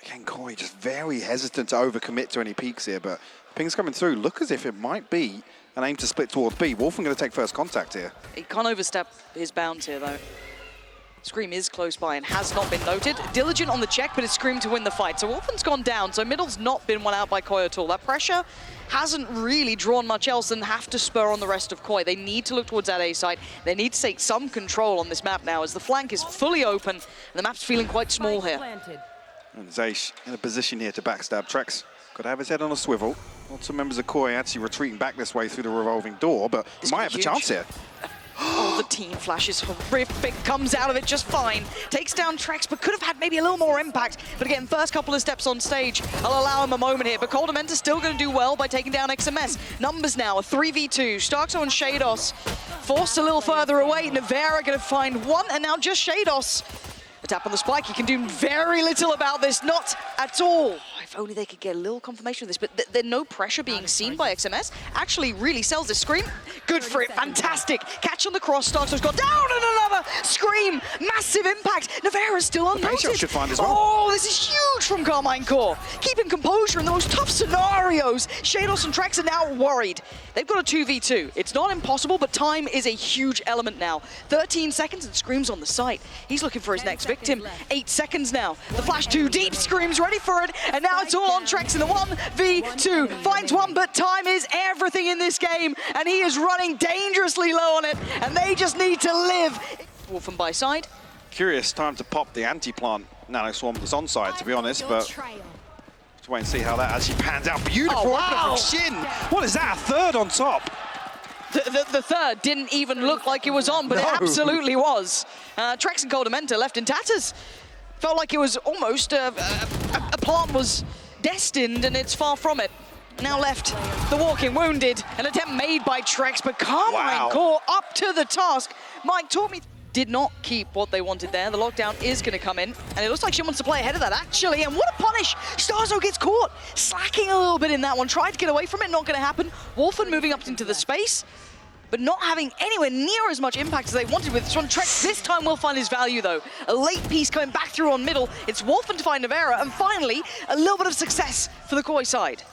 Again, Koi just very hesitant to overcommit to any peaks here, but ping's coming through. Look as if it might be an aim to split towards B. Wolfen going to take first contact here. He can't overstep his bounds here, though. Scream is close by and has not been noted. Diligent on the check, but it's Scream to win the fight. So Wolfen's gone down, so middle's not been won out by Koi at all. That pressure hasn't really drawn much else than have to spur on the rest of Koi. They need to look towards that A side. They need to take some control on this map now as the flank is fully open and the map's feeling quite small here. And Zeish in a position here to backstab Trex. Got to have his head on a swivel. Lots of members of Koi actually retreating back this way through the revolving door, but he might have a chance here. Oh, the team flash is horrific, comes out of it just fine. Takes down Trex, but could have had maybe a little more impact. But again, first couple of steps on stage, I'll allow him a moment here. But Coldamenta's still going to do well by taking down XMS. Numbers now, a 3v2. Starkso and Shados forced a little further away. Nevera going to find one, and now just Shados. A tap on the spike, he can do very little about this, not at all. If only they could get a little confirmation of this, but there's no pressure being seen by XMS. Actually really sells this Scream. Good for it, fantastic. Catch on the cross, Starkso's gone down and another Scream. Massive impact. Nevera's still unnoticed. Should find as well. Oh, this is huge from Karmine Corp. Keeping composure in the most tough scenarios. Shados and Trex are now worried. They've got a 2v2. It's not impossible, but time is a huge element now. 13 seconds and Scream's on the site. He's looking for his next victim. 8 seconds now. The flash too deep, Scream's ready for it, and now it's all on Trex in the 1v2. Finds one, but time is everything in this game, and he is running dangerously low on it, and they just need to live. Wolfen by side. Curious time to pop the anti-plant Nano Swarm that's on side, to be honest, but let's wait and see how that actually pans out. Beautiful Oh, wow. from Shin. What is that, a third on top? The third didn't even look like it was on, but it absolutely was. Trex and Coldamenta left in tatters. Felt like it was almost a plant was destined, and it's far from it. Now left, the walking wounded, an attempt made by Trex, but Karmine Corp up to the task. Mike taught me did not keep what they wanted there. The lockdown is going to come in, and it looks like she wants to play ahead of that, actually, and what a punish! Starzo gets caught, slacking a little bit in that one, tried to get away from it, not going to happen. Wolfen moving up into the space, but not having anywhere near as much impact as they wanted with this one. Trex this time will find his value, though. A late piece coming back through on middle. It's Wolfen to find Nevera, and finally, a little bit of success for the Koi side.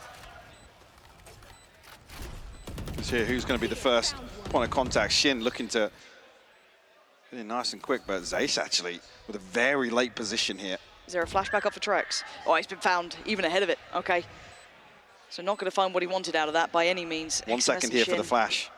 Let's hear who's going to be the first point of contact. Shin looking to get in nice and quick, but Zeiss actually with a very late position here. Is there a flashback up for Trex? Oh, he's been found even ahead of it. Okay. So not going to find what he wanted out of that by any means. 1 second here for the flash.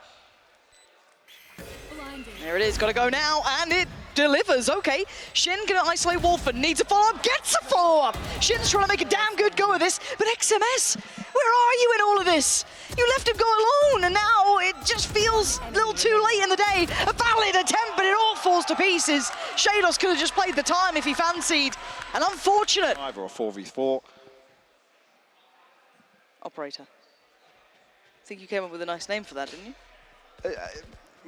There it is, gotta go now, and it delivers. Okay, Shin gonna isolate Wolfen, needs a follow-up, gets a follow-up. Shin's trying to make a damn good go of this, but XMS, where are you in all of this? You left him go alone, and now it just feels a little too late in the day. A valid attempt, but it all falls to pieces. Shados could have just played the time if he fancied, and unfortunate. 5 or a 4v4. Operator. I think you came up with a nice name for that, didn't you?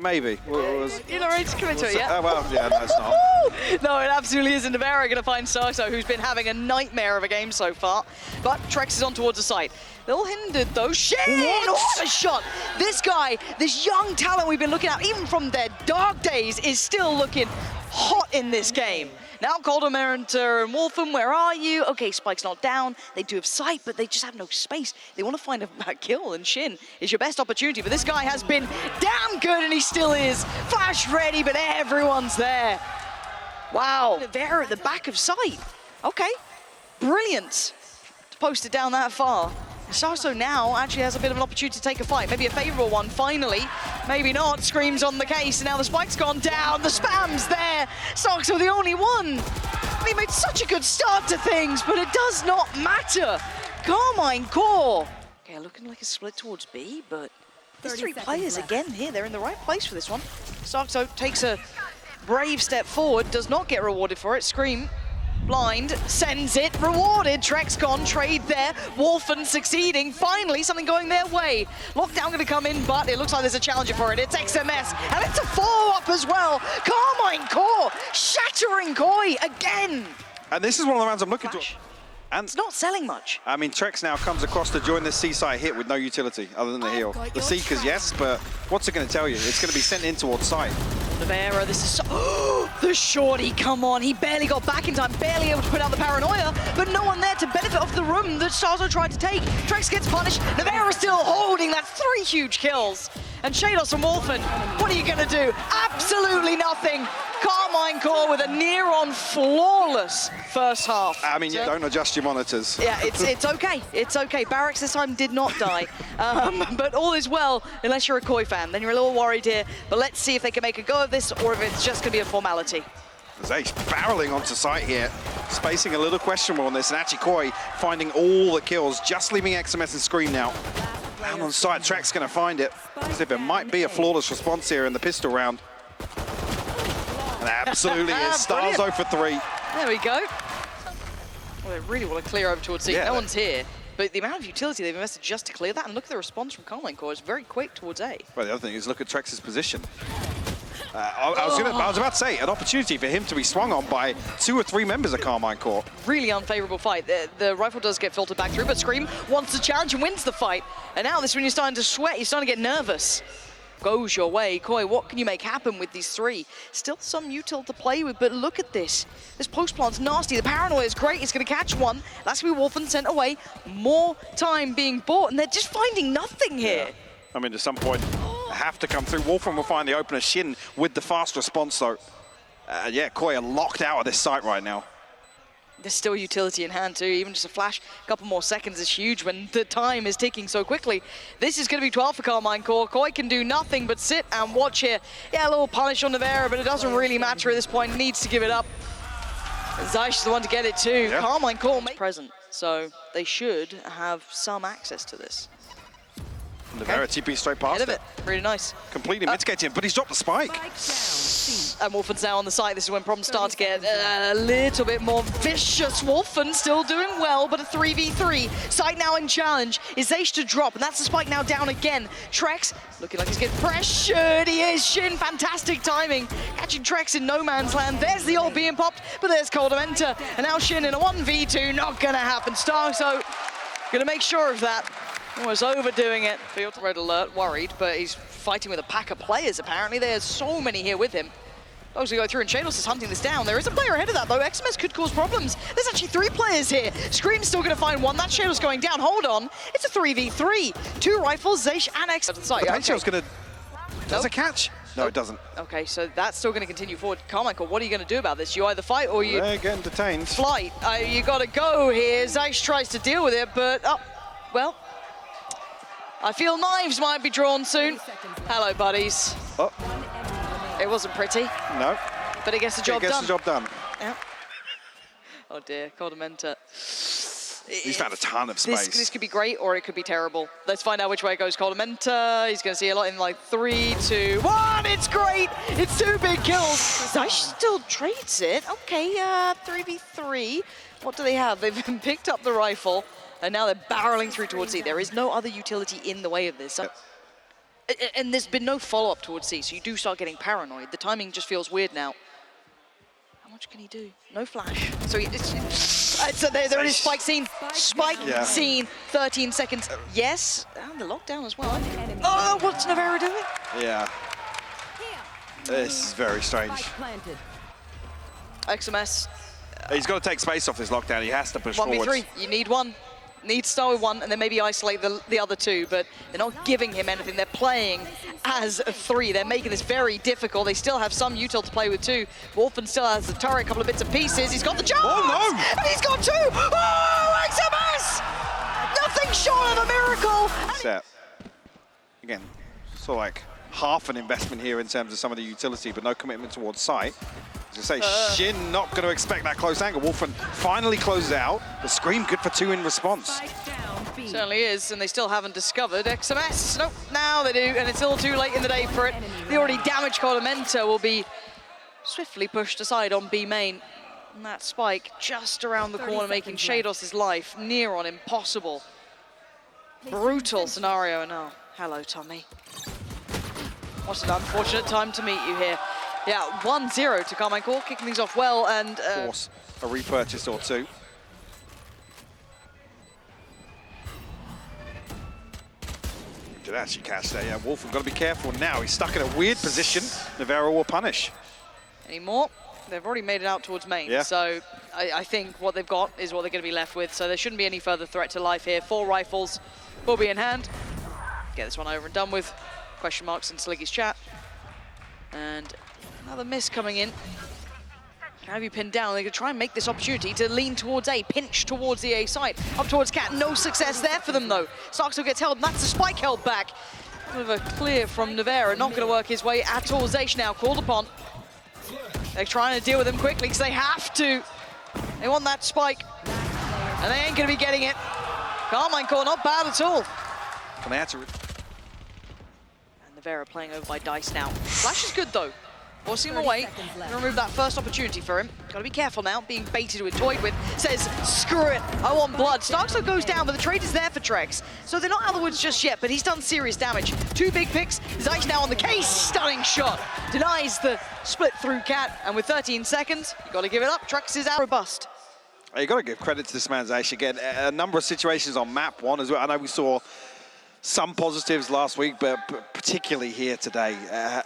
Maybe. You're not ready to commit to it yet? Oh, well, yeah, no, it's not. No, it absolutely isn't. Nevera going to find Starkso, who's been having a nightmare of a game so far. But Trex is on towards the site. Little hindered, though. Shit! What a shot! This guy, this young talent we've been looking at, even from their dark days, is still looking hot in this game. Now Coldamenta and Wolfen, where are you? Okay, Spike's not down. They do have sight, but they just have no space. They want to find a kill, and Shin is your best opportunity. But this guy has been damn good, and he still is. Flash ready, but everyone's there. Wow. There at the back of sight. Okay, brilliant to post it down that far. Starkso now actually has a bit of an opportunity to take a fight. Maybe a favorable one, finally. Maybe not. Scream's on the case, and now the spike's gone down. The spam's there. Starkso the only one. He made such a good start to things, but it does not matter. Karmine Corp. Okay, looking like a split towards B, but there's 3 players again here. They're in the right place for this one. Starkso takes a brave step forward, does not get rewarded for it. Scream. Blind, sends it, rewarded, Trex gone, trade there, Wolfen succeeding, finally something going their way. Lockdown going to come in, but it looks like there's a challenger for it. It's XMS, and it's a follow-up as well. Karmine Corp, shattering Koi again. And this is one of the rounds I'm looking to. And it's not selling much. I mean, Trex now comes across to join the C-side hit with no utility other than the heal. The Seekers, yes, but what's it going to tell you? It's going to be sent in towards side. Nevera, this is so... The shorty, come on, he barely got back in time, barely able to put out the paranoia, but no one there to benefit off the room that Starzo tried to take. Trex gets punished, Navarra still holding, that's 3 huge kills. And Shados and Wolfen, what are you gonna do? Absolutely nothing. Karmine Corp with a near-on flawless first half. I mean, you don't adjust your monitors. Yeah, it's okay. It's okay. Barracks this time did not die. But all is well, unless you're a Koi fan. Then you're a little worried here. But let's see if they can make a go of this or if it's just going to be a formality. Zeish barreling onto site here. Spacing a little questionable on this. And actually Koi finding all the kills, just leaving XMS and Scream now. Down on site, Track's going to find it. As if it might be a flawless response here in the pistol round. And absolutely is. Starzo for 3. There we go. Well, they really want to clear over towards C. Yeah, no one's here. But the amount of utility they've invested just to clear that, and look at the response from Karmine Corp. It's very quick towards A. Well, the other thing is look at Trex's position. I was about to say, an opportunity for him to be swung on by 2 or 3 members of Karmine Corp. Really unfavorable fight. The rifle does get filtered back through, but Scream wants to challenge and wins the fight. And now this is when you're starting to sweat, you're starting to get nervous. Goes your way. Koi, what can you make happen with these 3? Still some util to play with, but look at this. This post plant's nasty. The paranoia is great. It's going to catch one. That's going to be Wolfen sent away. More time being bought, and they're just finding nothing here. Yeah. I mean, at some point, have to come through. Wolfen will find the opener. Shin with the fast response, though. Yeah, Koi are locked out of this site right now. There's still utility in hand too, even just a flash, a couple more seconds is huge when the time is ticking so quickly. This is going to be 12 for Karmine Corp. Koi can do nothing but sit and watch here. Yeah, a little punish on Navarra, but it doesn't really matter at this point, needs to give it up. Zeish is the one to get it too. Yeah. Karmine Corp present, so they should have some access to this. Navarra TP straight past it. Really nice. Completely mitigating, but he's dropped the spike. And Wolfen's now on the side. This is when problems start to get a little bit more vicious. Wolfen still doing well, but a 3v3. Site now in challenge. Is Zeish to drop, and that's the spike now down again. Trex looking like he's getting pressured. He is. Shin, fantastic timing. Catching Trex in no man's land. There's the ult being popped, but there's Coldamenta. And now Shin in a 1v2. Not gonna happen. Starzo gonna make sure of that. Was overdoing it. Field red alert, worried, but he's fighting with a pack of players apparently. There's so many here with him. Those who go through, and Shados is hunting this down. There is a player ahead of that though. XMS could cause problems. There's actually 3 players here. Scream's still gonna find one. That Shados going down. Hold on. It's a 3v3. 2 rifles, Zeish and X. Potential's gonna. Does it catch? No, it doesn't. Okay, so that's still gonna continue forward. Karmine Corp, what are you gonna do about this? You either fight or you. They're getting detained. Flight. You gotta go here. Zeish tries to deal with it, but well. I feel knives might be drawn soon. Hello, buddies. Oh. It wasn't pretty. No. But it gets the job done. It gets the job done. Yeah. Oh dear, Coldamenta. He's found a ton of space. This could be great or it could be terrible. Let's find out which way it goes. Coldamenta, he's going to see a lot in like 3, 2, 1. It's great. It's 2 big kills. Zeish still trades it. Okay, 3v3. What do they have? They've picked up the rifle. And now they're barreling through towards C. There is no other utility in the way of this. And there's been no follow-up towards C, so you do start getting paranoid. The timing just feels weird now. How much can he do? No flash. So there it is, spike scene. Spike scene, 13 seconds. Yes, and the lockdown as well. Oh, what's Navarra doing? Yeah. This is very strange. XMS. He's got to take space off this lockdown. He has to push 1v3. forward. You need one. Need to start with one and then maybe isolate the other 2, but they're not giving him anything. They're playing as a 3. They're making this very difficult. They still have some util to play with too. Wolfen still has the turret, a couple of bits and pieces. He's got the jump! Oh no! And he's got 2! Oh, XMS! Nothing short of a miracle! Set. Again, sort of like half an investment here in terms of some of the utility, but no commitment towards sight. As I say, Shin not going to expect that close angle. Wolfen finally closes out. The Scream good for 2 in response. Certainly is, and they still haven't discovered XMS. Nope, now they do, and it's all too late in the day for it. The already damaged Coldamenta will be swiftly pushed aside on B main. And that spike just around the corner, making Shados' life near on impossible. Brutal scenario, and oh, hello, Tommy. What an unfortunate time to meet you here. Yeah, 1-0 to Karmine Corp, kicking things off well, and force a repurchase or 2. Did actually catch that, yeah. Wolfen got to be careful now. He's stuck in a weird position. Navarra will punish. Any more? They've already made it out towards main, Yeah. so I think what they've got is what they're going to be left with, so there shouldn't be any further threat to life here. 4 rifles will be in hand. Get this one over and done with. Question marks in Sliggy's chat. And another miss coming in. Have you pinned down? They could try and make this opportunity to lean towards A, pinch towards the A side. Up towards Cat, no success there for them though. Starkso gets held, and that's the spike held back. Bit of a clear from Navera, not going to work his way at all. Zaysh now called upon. They're trying to deal with him quickly because they have to. They want that spike, and they ain't going to be getting it. Karmine Corp, not bad at all. Can they answer it? And Navera playing over by Dice now. Flash is good though. Forcing him away. Gonna remove that first opportunity for him. Gotta be careful now, being baited with, toyed with. Says, screw it, I want blood. Starkso goes down, but the trade is there for Trex. So they're not out of the woods just yet, but he's done serious damage. 2 big picks. Zeiss now on the case. Stunning shot. Denies the split through Cat. And with 13 seconds, you gotta give it up. Trex is out robust. You got to give credit to this man, Zeish. Again, a number of situations on map 1 as well. I know we saw some positives last week, but particularly here today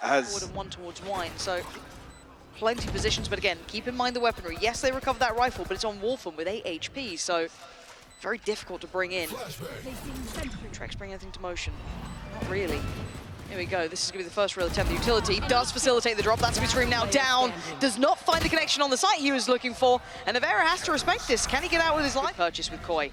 has... Forward and 1 towards Wine, so plenty of positions, but again, keep in mind the weaponry. Yes, they recovered that rifle, but it's on Wolfen with 8 HP, so very difficult to bring in. Trex bring anything to motion? Not really. Here we go, this is going to be the first real attempt. The utility does facilitate the drop. That's going to be Scream now down. Does not find the connection on the site he was looking for, and Navera has to respect this. Can he get out with his life? Purchase with Koi.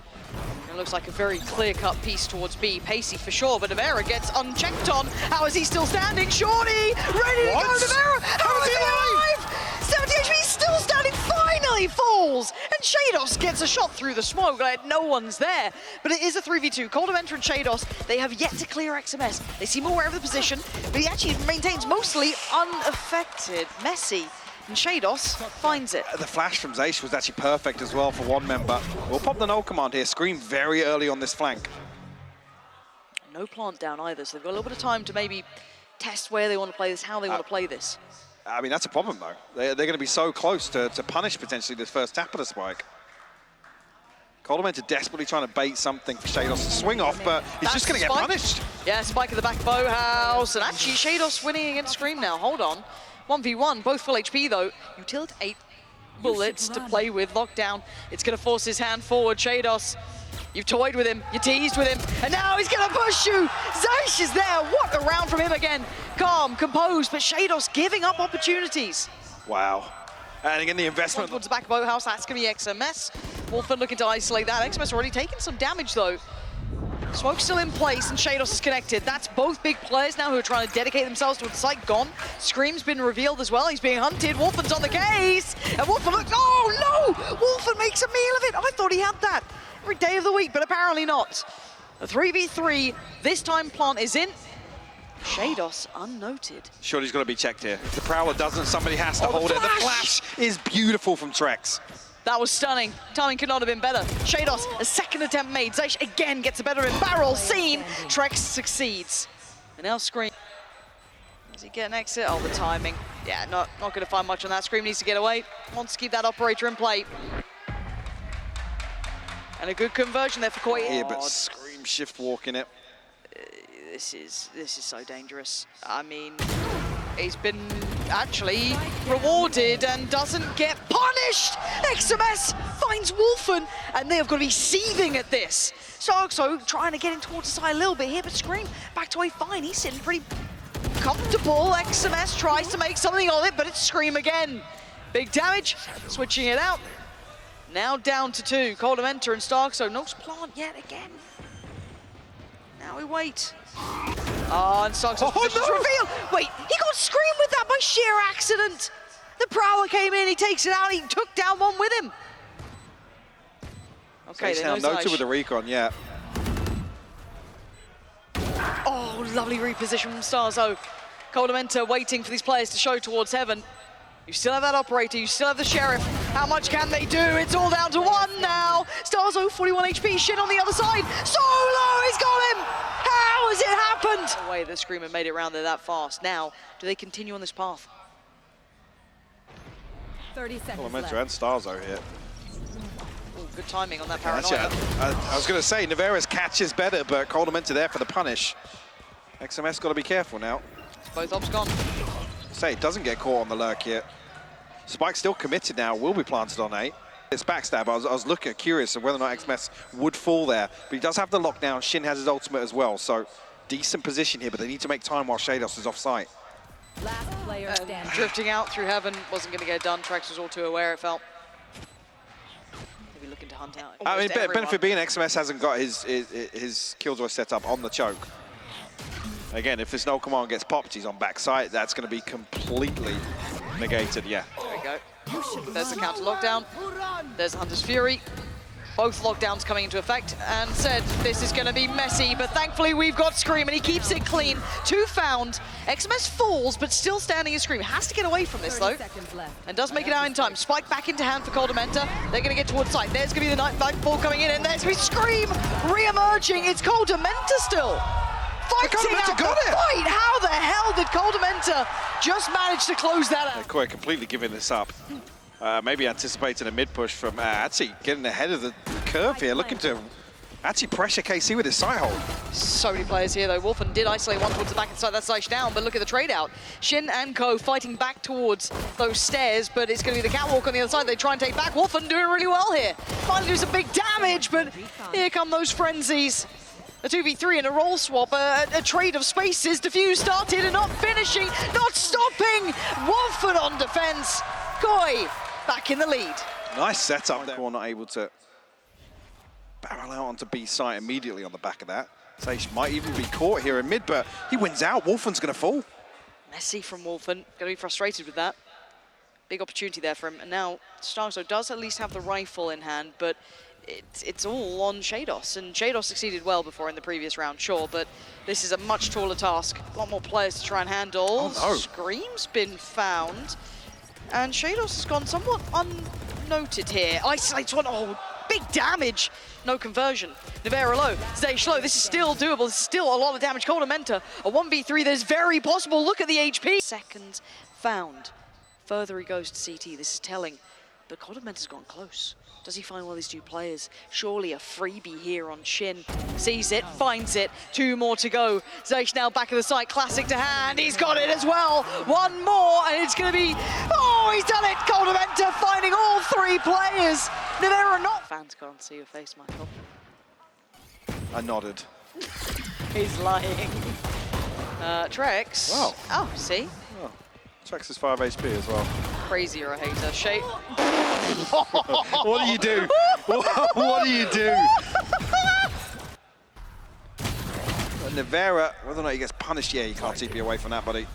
It looks like a very clear-cut piece towards B. Pacey for sure, but Navera gets unchecked on. How is he still standing? Shorty, ready to go, Navera! How is he alive? 70 HP, still standing, finally falls! And Shados gets a shot through the smoke, like no one's there. But it is a 3v2. Cold Eventer and Shados, they have yet to clear XMS. They seem aware of the position, but he actually maintains mostly unaffected. Messy. And Shados finds it. The flash from Zeish was actually perfect as well for one member. We'll pop the null command here. Scream very early on this flank. No plant down either, so they've got a little bit of time to maybe test where they want to play this, how they want to play this. I mean, that's a problem, though. They're going to be so close to punish potentially this first tap of the spike. Coldamenta desperately trying to bait something for Shados to swing off, but he's just going to get punished. Yeah, spike at the back of Boathouse, and actually Shados winning against Scream now. Hold on. 1v1, both full HP though. Utility 8 bullets to play with, lockdown. It's gonna force his hand forward. Shados, you've toyed with him, you teased with him, and now he's gonna push you. Zeish is there, what a round from him again. Calm, composed, but Shados giving up opportunities. Wow. And again, the investment. Towards the back of Boathouse, that's gonna be XMS. Wolfen looking to isolate that. XMS already taking some damage though. Smoke's still in place, and Shados is connected. That's both big players now who are trying to dedicate themselves to the site. Gone. Scream's been revealed as well. He's being hunted. Wolfen's on the case. And Wolfen looks, oh no! Wolfen makes a meal of it. I thought he had that every day of the week, but apparently not. A 3v3. This time plant is in. Shados unnoted. Surely he's got to be checked here. If the Prowler doesn't, somebody has to hold it. The flash is beautiful from Trex. That was stunning. Timing could not have been better. Shados, a second attempt made. Zeish again gets a better in barrel. Seen. Trex succeeds. And now Scream. Does he get an exit? Oh, the timing. Yeah, not going to find much on that. Scream needs to get away. Wants to keep that operator in play. And a good conversion there for Koi. Here, but Scream shift walking it. This is so dangerous. I mean, he's been actually rewarded and doesn't get punished. XMS finds Wolfen, and they have got to be seething at this. Starkso trying to get in towards the side a little bit here, but Scream back to a fine. He's sitting pretty comfortable. XMS tries to make something of it, but it's Scream again. Big damage, switching it out. Now down to 2. Cold Eventer and Starkso. No plant yet again. Now we wait. Oh, and Starkso's position's revealed. Wait, he got Scream with that by sheer accident. The Prowler came in, he takes it out, he took down one with him. Okay, so he's now noted with the recon, yeah. Oh, lovely reposition from Starzo. Cold Eventer waiting for these players to show towards heaven. You still have that operator, you still have the Sheriff. How much can they do? It's all down to 1 now. Starzo, 41 HP, shit on the other side. Solo, he's got him! How has it happened? No way the Screamer made it around there that fast. Now, do they continue on this path? 30 seconds left. And Starzo here. Ooh, good timing on that paranoia. I was going to say, Navera's catch is better, but Coldamenta there for the punish. XMS got to be careful now. Both ops gone. Say, it doesn't get caught on the lurk yet. Spike's still committed now, will be planted on A. It's backstab. I was looking curious of whether or not XMS would fall there, but he does have the lockdown. Shin has his ultimate as well, so decent position here, but they need to make time while Shados is off site. Last player standing. Drifting out through heaven wasn't going to get done. Trex was all too aware, it felt. Maybe looking to hunt out. I mean, everyone. benefit being XMS hasn't got his Killjoy set up on the choke. Again, if this no command gets popped, he's on backside. That's going to be completely negated, yeah. There we go. There's the counter lockdown. There's Hunter's Fury. Both lockdowns coming into effect, and said this is going to be messy, but thankfully we've got Scream, and he keeps it clean. 2 found. XMS falls, but still standing as Scream. Has to get away from this, though, and does make it out in time. Spike back into hand for Coldamenta. They're going to get towards site. There's going to be the Nightfall coming in, and there's going to be Scream re-emerging. It's Coldamenta still. Fighting out the fight! How the hell did Coldamenta just manage to close that out? Koi completely giving this up. Maybe anticipating a mid-push from Atsi, getting ahead of the curve here, looking to actually pressure KC with his side hold. So many players here, though. Wolfen did isolate one towards the back inside that side down, but look at the trade out. Shin and Co fighting back towards those stairs, but it's going to be the catwalk on the other side. They try and take back. Wolfen doing really well here. Finally do some big damage, but here come those frenzies. A 2v3 and a roll swap, a trade of spaces. Diffuse started and not finishing, not stopping. Wolfen on defense. Koi back in the lead. Nice setup there. Core not able to barrel out onto B site immediately on the back of that. Sage might even be caught here in mid, but he wins out. Wolfen's going to fall. Messy from Wolfen. Going to be frustrated with that. Big opportunity there for him. And now Starzo does at least have the rifle in hand, but it's all on Shados, and Shados succeeded well before in the previous round, sure, but this is a much taller task. A lot more players to try and handle. Oh, no. Scream's been found, and Shados has gone somewhat unnoted here. Isolates one, big damage. No conversion. Nevera low, Zay low. This is still doable. This is still a lot of damage. Coldamenta, a 1v3 that is very possible. Look at the HP. Seconds found. Further he goes to CT. This is telling, but Coldamenta's gone close. Does he find one of these 2 players? Surely a freebie here on Shin. Sees it, finds it. 2 more to go. Zaysh now back of the site, classic to hand. He's got it as well. 1 more, and it's going to be... he's done it! Coldamenta finding all 3 players. Nevera not... Fans can't see your face, Michael. I nodded. He's lying. Trex. Wow. Oh, see? Oh. Trex is 5 HP as well. Crazy, you're a hater. Shay. What do you do? What do you do? Nevera, whether or not he gets punished, yeah, you can't TP away from that, buddy.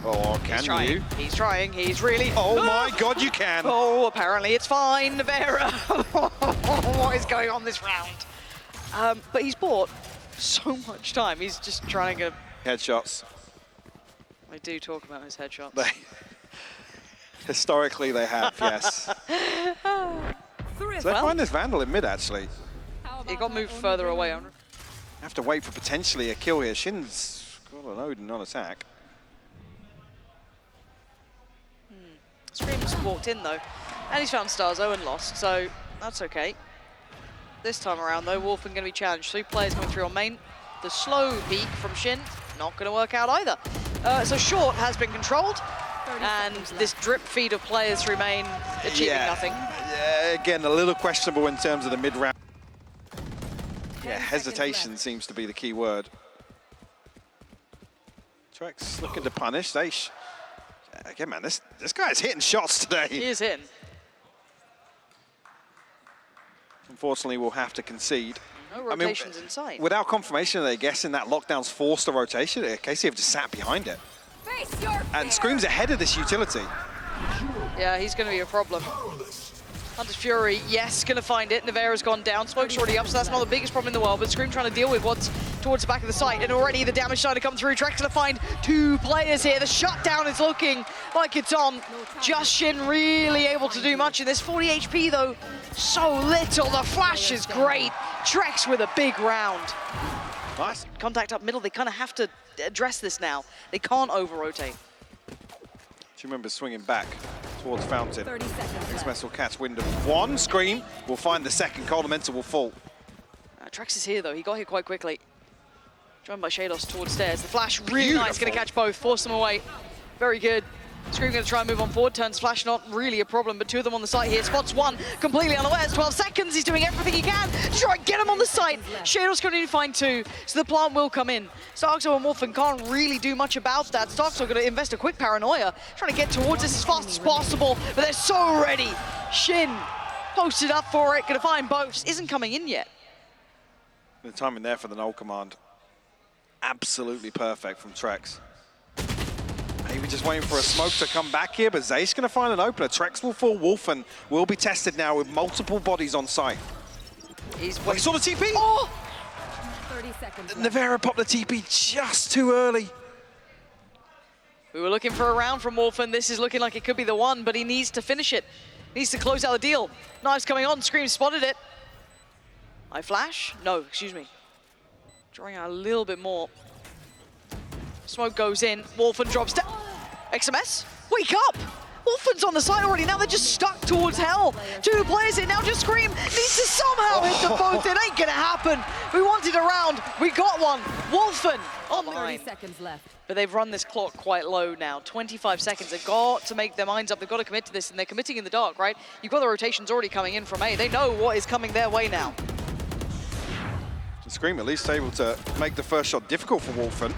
Oh, can you? He's trying. He's really... Oh my God, you can. Oh, apparently it's fine, Nevera. What is going on this round? But he's bought so much time. He's just trying to... Headshots. I do talk about his headshots. Historically, they have, yes. So they find this Vandal in mid, actually. He got moved further away. Have to wait for potentially a kill here. Shin's got an Odin on attack. Scream's walked in, though. And he's found Starzo and lost, so that's okay. This time around, though, Wolfen going to be challenged. 3 players coming through on main. The slow peek from Shin, not going to work out either. So short has been controlled. And this drip feed of players remain achieving nothing. Yeah, again, a little questionable in terms of the mid-round. Yeah, hesitation seems to be the key word. Trex looking to punish. Again, man, this guy's hitting shots today. He is hitting. Unfortunately, we'll have to concede. No rotations in sight. Without confirmation, they're guessing that lockdown's forced a rotation. KC have just sat behind it. And Scream's ahead of this utility. Yeah, he's going to be a problem. Hunter's Fury, yes, going to find it. Nevera's gone down. Smoke's already up, so that's not the biggest problem in the world. But Scream trying to deal with what's towards the back of the site. And already the damage starting to come through. Trex going to find 2 players here. The shutdown is looking like it's on. Just Shin really able to do much in this. 40 HP, though. So little. The flash is great. Trex with a big round. Nice. Contact up middle. They kind of have to address this now. They can't over-rotate. Do you remember swinging back towards Fountain? 30 seconds. XMS will catch wind of 1. Scream will find the second. Coldamenta will fall. Trex is here, though. He got here quite quickly. Joined by Shados towards stairs. The flash, really nice. Going to catch both. Force them away. Very good. Scream gonna try and move on forward, turns flash, not really a problem, but two of them on the site here. Spots one, completely unaware, 12 seconds, he's doing everything he can to try and get him on the site. Shadow's gonna need to find two, so the plant will come in. Starkzo and Wolfen can't really do much about that. Starkzo gonna invest a quick paranoia, trying to get towards this as fast as possible, but they're so ready. Shin posted up for it, gonna find both, isn't coming in yet. The timing there for the null command. Absolutely perfect from Trex. Maybe just waiting for a smoke to come back here, but Zay's going to find an opener. Trex will fall, Wolfen will be tested now with multiple bodies on site. He saw the TP! Oh! 30 seconds. Navera popped the TP just too early. We were looking for a round from Wolfen. This is looking like it could be the one, but he needs to finish it. Needs to close out the deal. Knives coming on, Scream spotted it. I flash? No, excuse me. Drawing out a little bit more. Smoke goes in, Wolfen drops down. XMS, wake up! Wolfen's on the side already, now they're just stuck towards hell. Two players in, now just Scream needs to somehow hit them both. It ain't gonna happen. We wanted a round, we got one. Wolfen on the 30 line. seconds left. But they've run this clock quite low now, 25 seconds. They've got to make their minds up, they've got to commit to this, and they're committing in the dark, right? You've got the rotations already coming in from A. They know what is coming their way now. Scream at least able to make the first shot difficult for Wolfen.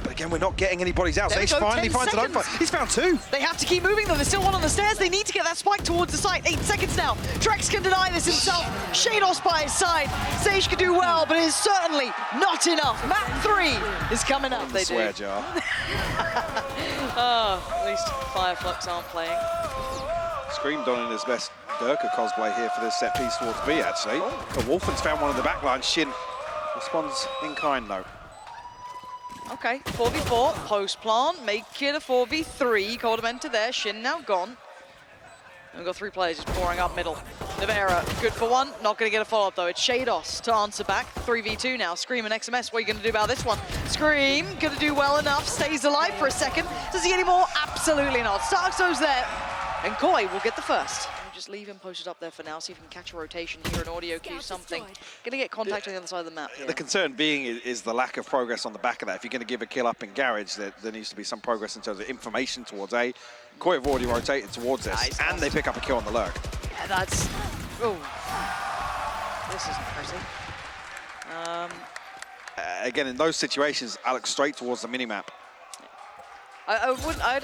But again, we're not getting any bodies out. There we Zace go, finally 10 finds an seconds. opener. He's found two. They have to keep moving though. There's still one on the stairs. They need to get that spike towards the site. 8 seconds now. Trex can deny this himself. Shados by his side. Sage can do well, but it is certainly not enough. Map 3 is coming up. They Swear do. jar. At least Fireflux aren't playing. Scream donning his best Durka cosplay here for this set piece towards B, actually. But Wolfen's found one in the back line. Shin responds in kind, though. Okay, 4v4, post plant, make it a 4v3. Coldamenta there, Shin now gone. And we've got 3 players just pouring up middle. Navera, good for one, not gonna get a follow-up though. It's Shados to answer back, 3v2 now. Scream and XMS, what are you gonna do about this one? Scream, gonna do well enough, stays alive for a second. Does he get any more? Absolutely not. Starkzo's there, and Koi will get the first. Just leave him posted up there for now, see if we can catch a rotation here, an audio cue, something. Gonna get contact on the other side of the map here. The concern being is the lack of progress on the back of that. If you're going to give a kill up in Garage, there needs to be some progress in terms of information towards A. Koi have already rotated towards this, and they pick up a kill on the lurk. Yeah, that's... Oh. This isn't pretty. Again, in those situations, I look straight towards the minimap. I'd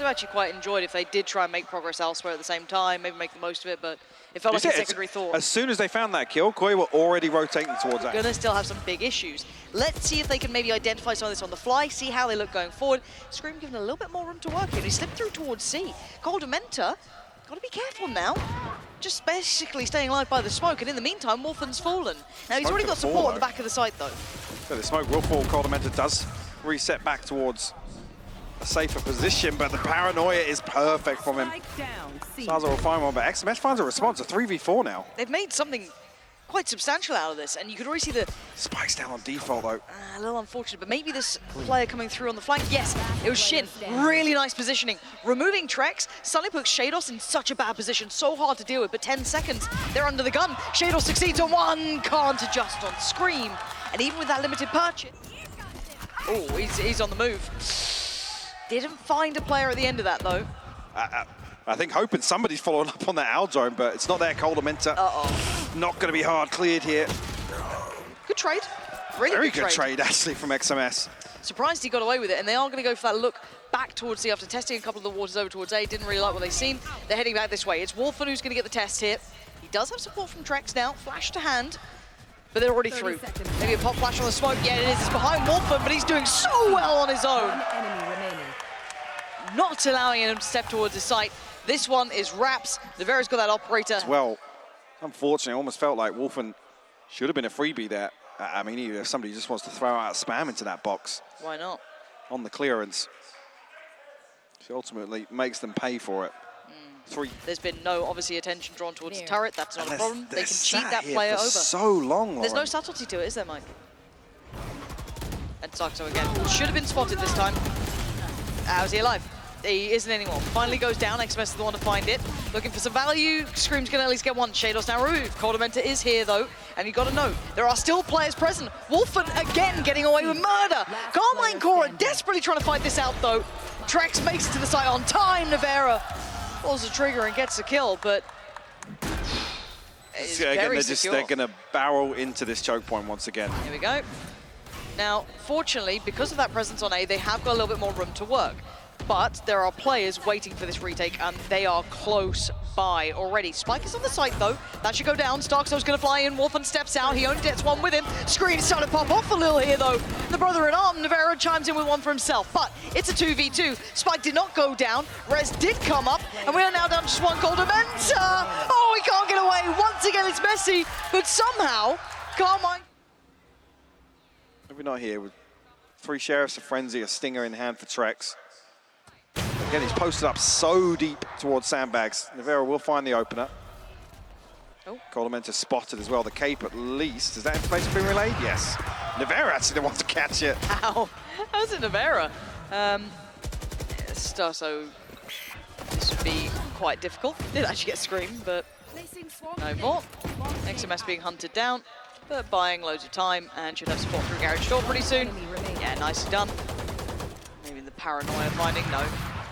have actually quite enjoyed if they did try and make progress elsewhere at the same time, maybe make the most of it, but it felt like a secondary thought. As soon as they found that kill, Koi were already rotating towards A. Gonna still have some big issues. Let's see if they can maybe identify some of this on the fly, see how they look going forward. Scream given a little bit more room to work in. He slipped through towards C. Coldamenta, gotta be careful now. Just basically staying alive by the smoke, and in the meantime, Wolfen's fallen. Now he's already got support on the back of the site though. So the smoke will fall, Coldamenta does reset back towards a safer position, but the paranoia is perfect from him. Saza will find one, but XMS finds a response, a 3v4 now. They've made something quite substantial out of this, and you could already see the... Spike's down on default, though. A little unfortunate, but maybe this player coming through on the flank. Yes, it was Shin. Really nice positioning. Removing Trex, suddenly puts Shados in such a bad position, so hard to deal with, but 10 seconds, they're under the gun. Shados succeeds on one, can't adjust on Scream, and even with that limited purchase... Oh, he's on the move. Didn't find a player at the end of that, though. I think hoping somebody's following up on that Al drone, but it's not there, Coldamenta. Not going to be hard cleared here. Good trade. Really Very good trade, actually, from XMS. Surprised he got away with it, and they are going to go for that look back towards C after testing a couple of the waters over towards A. Didn't really like what they've seen. They're heading back this way. It's Wolfen who's going to get the test here. He does have support from Trex now. Flash to hand. But they're already through. Maybe a pop flash on the smoke. Yeah, it is. It's behind Wolfen, but he's doing so well on his own. Enemy remaining. Not allowing him to step towards his site. This one is Raps. Navera's got that operator. Well, unfortunately, it almost felt like Wolfen should have been a freebie there. I mean, if somebody just wants to throw out spam into that box. Why not? On the clearance. She ultimately makes them pay for it. 3. There's been no, obviously, attention drawn towards the turret. That's not a problem. They can cheat that here player for over. So long, There's no subtlety to it, is there, Mike? And Starkzo again. Should have been spotted this time. How's he alive? He isn't anymore. Finally goes down. XMS is the one to find it. Looking for some value. Scream's going to at least get one. Shados now removed. Coldamenta is here, though. And you've got to know, there are still players present. Wolfen again getting away with murder. Karmine Corp desperately trying to fight this out, though. Trex makes it to the site on time. Nevera pulls the trigger and gets the kill, but it's very secure. They're going to barrel into this choke point once again. Here we go. Now, fortunately, because of that presence on A, they have got a little bit more room to work. But there are players waiting for this retake, and they are close by already. Spike is on the site, though. That should go down. Starkzo's going to fly in. Wolfen steps out. He only gets one with him. Screen starting to pop off a little here, though. The brother-in-arm, Nevera, chimes in with one for himself. But it's a 2v2. Spike did not go down. Rez did come up, and we are now down to just one Golden Mentor. Oh, he can't get away. Once again, it's messy. But somehow, Karmine... Maybe not here. With 3 Sheriffs, a Frenzy, a Stinger in hand for Trex. Again, he's posted up so deep towards sandbags. Nevera will find the opener. Oh. Coldamenta spotted as well. The cape at least. Is that information being relayed? Yes. Nevera actually the one to catch it. How? How's it Nevera? So this would be quite difficult. Did actually get screamed, but no more. XMS being hunted down, but buying loads of time and should have support through Garage Door pretty soon. Yeah, nicely done. Maybe the paranoia finding, no.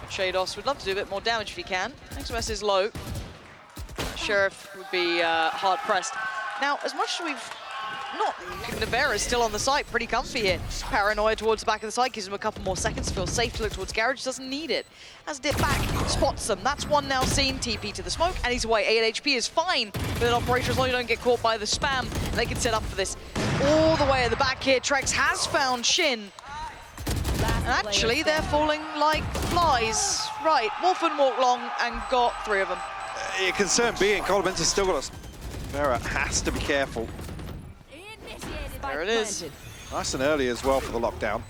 Shados would love to do a bit more damage if he can. XMS is low. Sheriff would be hard pressed. Now, as much as we've not, Nevera's still on the site, pretty comfy here. Paranoia towards the back of the site, gives him a couple more seconds to feel safe to look towards Garage, doesn't need it. Has dip back, spots them. That's one now seen, TP to the smoke, and he's away. 8 HP is fine with an operator as long as you don't get caught by the spam. And they can set up for this. All the way at the back here, Trex has found Shin. And actually, they're falling like flies. Right, Wolfen walked long and got 3 of them. Concern being, Coldamenta's still got us. Nevera has to be careful. There it is. Nice and early as well for the lockdown.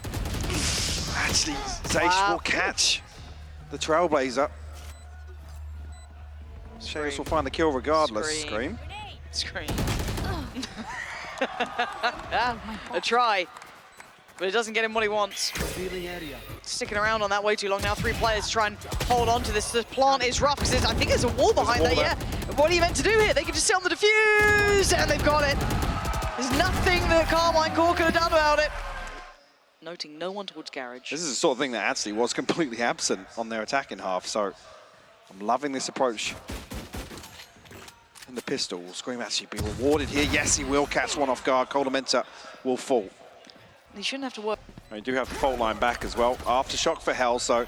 Actually, Zaysh will catch the Trailblazer. Shayus will find the kill regardless. Scream. A try, but it doesn't get him what he wants. Sticking around on that way too long now. 3 players try and hold on to this. The plant is rough because I think there's a wall behind there, yeah. What are you meant to do here? They can just sit on the defuse, and they've got it. There's nothing that Karmine Corp could have done about it. Noting no one towards Garage. This is the sort of thing that actually was completely absent on their attacking half, so I'm loving this approach. And the pistol will Scream actually be rewarded here. Yes, he will catch one off guard. Coldamenta will fall. He shouldn't have to work. They do have the fault line back as well. Aftershock for Hell, so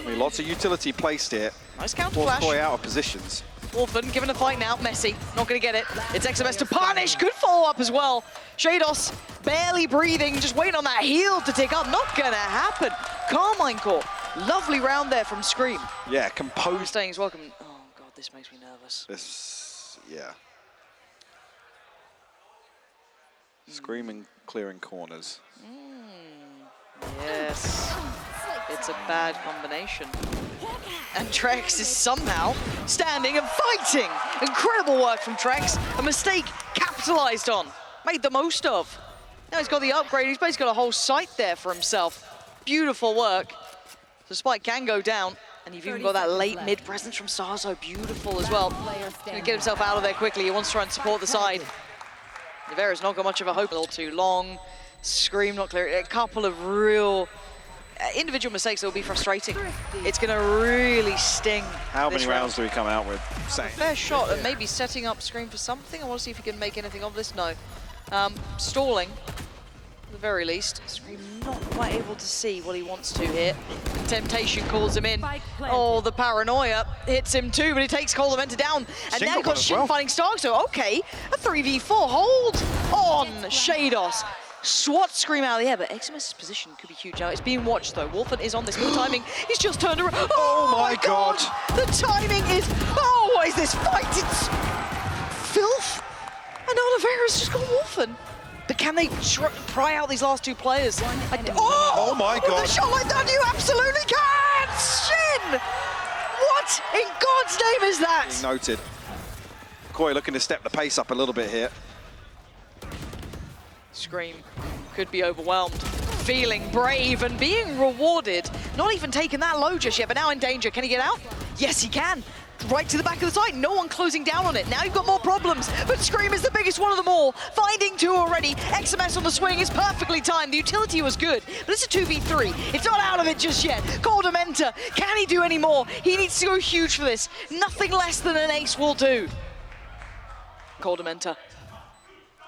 I mean, lots of utility placed here. Nice counter flash. Koi out of positions. Wolfen given a fight now. Messi not going to get it. It's XMS to punish. Good follow-up as well. Shados barely breathing, just waiting on that heel to tick up. Not going to happen. Karmine Corp. Lovely round there from Scream. Yeah, composed. Staying as welcome. Oh, God, this makes me nervous. This, yeah. Screaming, clearing corners. Yes. It's a bad combination. And Trex is somehow standing and fighting. Incredible work from Trex. A mistake capitalized on. Made the most of. Now he's got the upgrade. He's basically got a whole site there for himself. Beautiful work. The spike can go down. And you've even got that late mid presence from Starzo. Beautiful as well. Gonna get himself out of there quickly. He wants to try and support the side. Nevera's not got much of a hope. A little too long. Scream not clear. A couple of real individual mistakes that will be frustrating. It's going to really sting. How many rounds do we come out with? Same. Fair shot at maybe setting up Scream for something. I want to see if he can make anything of this. No. Stalling, at the very least. Scream not quite able to see what he wants to here. Temptation calls him in. Oh, the paranoia hits him too, but he takes Coldamenta down. And now got Shin fighting Stark, so okay. A 3v4 hold on Shados. SWAT Scream out of the air, but XMS's position could be huge now. It's being watched though. Wolfen is on this. Good timing. He's just turned around. Oh my God. The timing is. Oh, what is this fight? It's filth. And Oliveira's just got Wolfen. But can they pry out these last 2 players? Oh my God. With a shot like that, you absolutely can! Shin! What in God's name is that? Noted. Koi looking to step the pace up a little bit here. Scream could be overwhelmed, feeling brave and being rewarded. Not even taking that low just yet, but now in danger. Can he get out? Yes, he can. right to the back of the site. No one closing down on it. Now you've got more problems, but Scream is the biggest one of them all. Finding two already. XMS on the swing is perfectly timed. The utility was good, but it's a 2v3. It's not out of it just yet. Coldamenta, can he do any more? He needs to go huge for this. Nothing less than an ace will do. Coldamenta.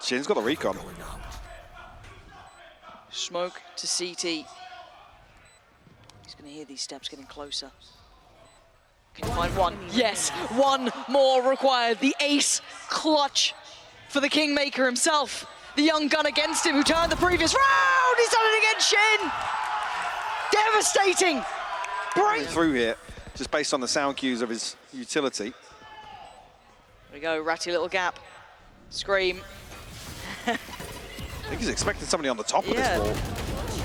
Shin's got a recon. Smoke to CT. He's going to hear these steps getting closer. Can you find one? Yes, one more required. The ace clutch for the Kingmaker himself. The young gun against him who turned the previous round. He's done it against Shin. Devastating. Coming through here, just based on the sound cues of his utility. There we go, ratty little gap. Scream. I think he's expecting somebody on the top of this wall.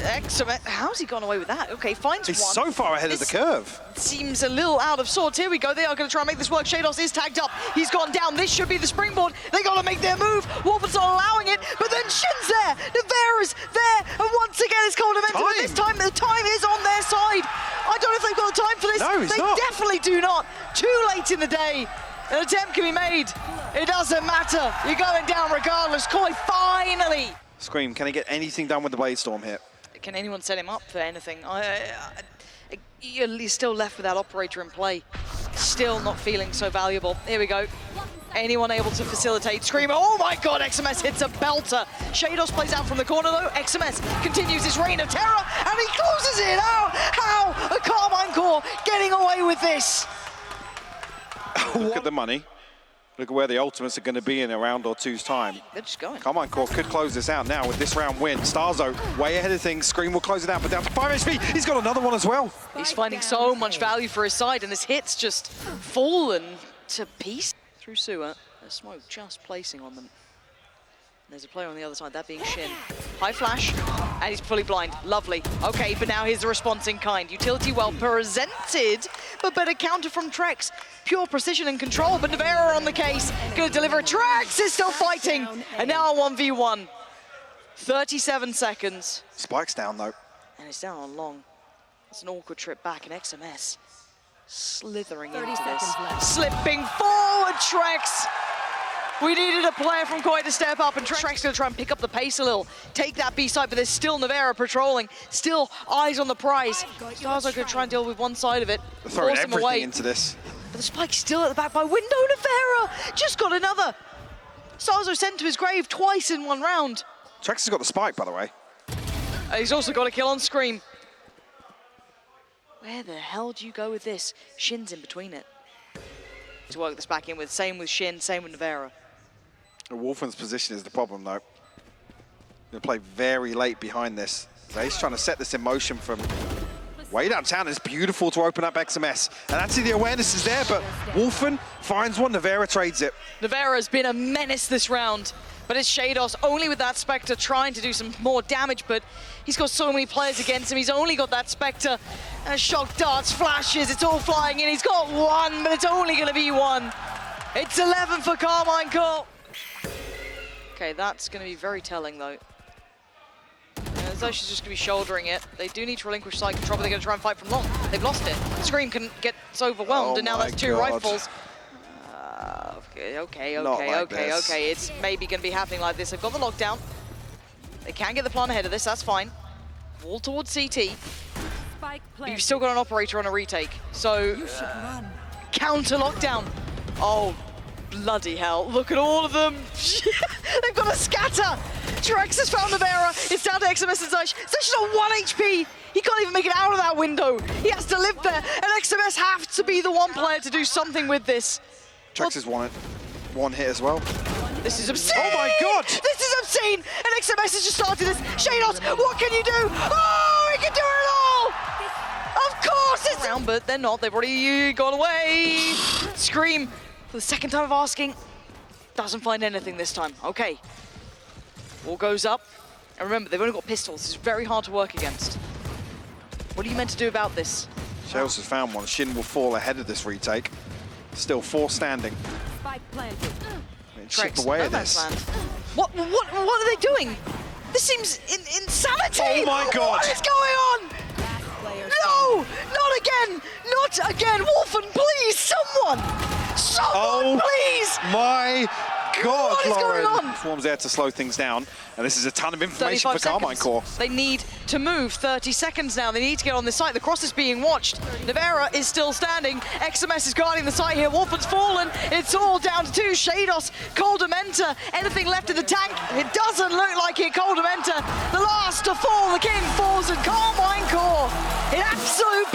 Excellent. How's he gone away with that? Okay, finds He's one. so far ahead of the curve. Seems a little out of sorts. Here we go. They are going to try and make this work. Shados is tagged up. He's gone down. This should be the springboard. They got to make their move. Wolfen's not allowing it, but then Shin's there. Nevera's there, and once again it's Coldamenta. But this time the time is on their side. I don't know if they've got the time for this. No, it's they not. definitely do not. Too late in the day. An attempt can be made. It doesn't matter. You're going down regardless. Koi finally. Scream, can he get anything done with the Blade Storm here? Can anyone set him up for anything? You're still left with that operator in play. Still not feeling so valuable. Here we go. Anyone able to facilitate? Scream, oh my God, XMS hits a belter. Shados plays out from the corner though. XMS continues his reign of terror and he closes it out. How are Karmine Corp getting away with this? Look at the money. Look at where the ultimates are going to be in a round or two's time. They're just going. Karmine Corp could close this out now with this round win. Starzo way ahead of things. Scream will close it out, but down to 5 HP. He's got another one as well. He's finding so much value for his side, and his hit's just fallen to pieces. Through sewer, there's smoke just placing on them. There's a player on the other side, that being Shin. High flash, and he's fully blind. Lovely. Okay, but now here's the response in kind. Utility well presented, but better counter from Trex. Pure precision and control, but Nevera on the case. Gonna deliver. Trex is still fighting, and now a 1v1. 37 seconds. Spike's down though. And it's down on long. It's an awkward trip back, and XMS slithering 30 into seconds this. left. Slipping forward, Trex. We needed a player from Koi to step up, and Trex gonna try and pick up the pace a little, take that B side, but there's still Nevera patrolling, still eyes on the prize. Stars are gonna try and deal with one side of it, Throwing force him everything away. into this. But the spike's still at the back by window. Nevera just got another. Starzo sent to his grave twice in one round. Trex has got the spike, by the way. He's also got a kill on Scream. Where the hell do you go with this? Shin's in between it. To work this back in with, same with Shin, same with Nevera. The Wolfen's position is the problem, though. Gonna play very late behind this. He's trying to set this in motion from way downtown. It's beautiful to open up XMS. And actually the awareness is there, but Wolfen finds one, Nevera trades it. Nevera has been a menace this round, but it's Shados only with that Spectre trying to do some more damage, but he's got so many players against him. He's only got that Spectre. Shock darts, flashes, it's all flying in. He's got one, but it's only gonna be one. It's 11 for Karmine Corp. Okay, that's gonna be very telling though. As though she's just gonna be shouldering it. They do need to relinquish side control, but they're gonna try and fight from long. They've lost it. Scream can get so overwhelmed, and now that's two rifles. Okay. It's maybe gonna be happening like this. They've got the lockdown. They can get the plan ahead of this, that's fine. Wall towards CT. Spike But you've still got an operator on a retake. So, counter lockdown. Oh, bloody hell. Look at all of them. They've got a scatter. Trex has found Nevera. It's down to XMS and Zesh. Zesh is on 1 HP. He can't even make it out of that window. He has to live there. And XMS have to be the one player to do something with this. Trex has won it. One hit as well. This is obscene! Oh my God! This is obscene! And XMS has just started this. Shados, what can you do? Oh, he can do it all! Of course it's around, but they're not. They've already gone away. Scream, for the second time of asking, doesn't find anything this time. Okay. Wall goes up. And remember, they've only got pistols. This is very hard to work against. What are you meant to do about this? Shados has found one. Shin will fall ahead of this retake. Still 4 standing. Spike planted. Chip away at this. What are they doing? This seems insanity! Oh my God! What is going on? Last player No! Not again! Not What? Again, Wolfen, please, someone, please! My God, What is going Lauren. on? Swarm's there to slow things down, and this is a ton of information 35 for Karmine seconds. Corp. They need to move. 30 seconds now. They need to get on this site. The cross is being watched. Nevera is still standing. XMS is guarding the site here. Wolfen's fallen. It's all down to 2. Shados, Coldamenta. Anything left in the tank? It doesn't look like it. Coldamenta, the last to fall. The king falls, and Karmine Corp in absolute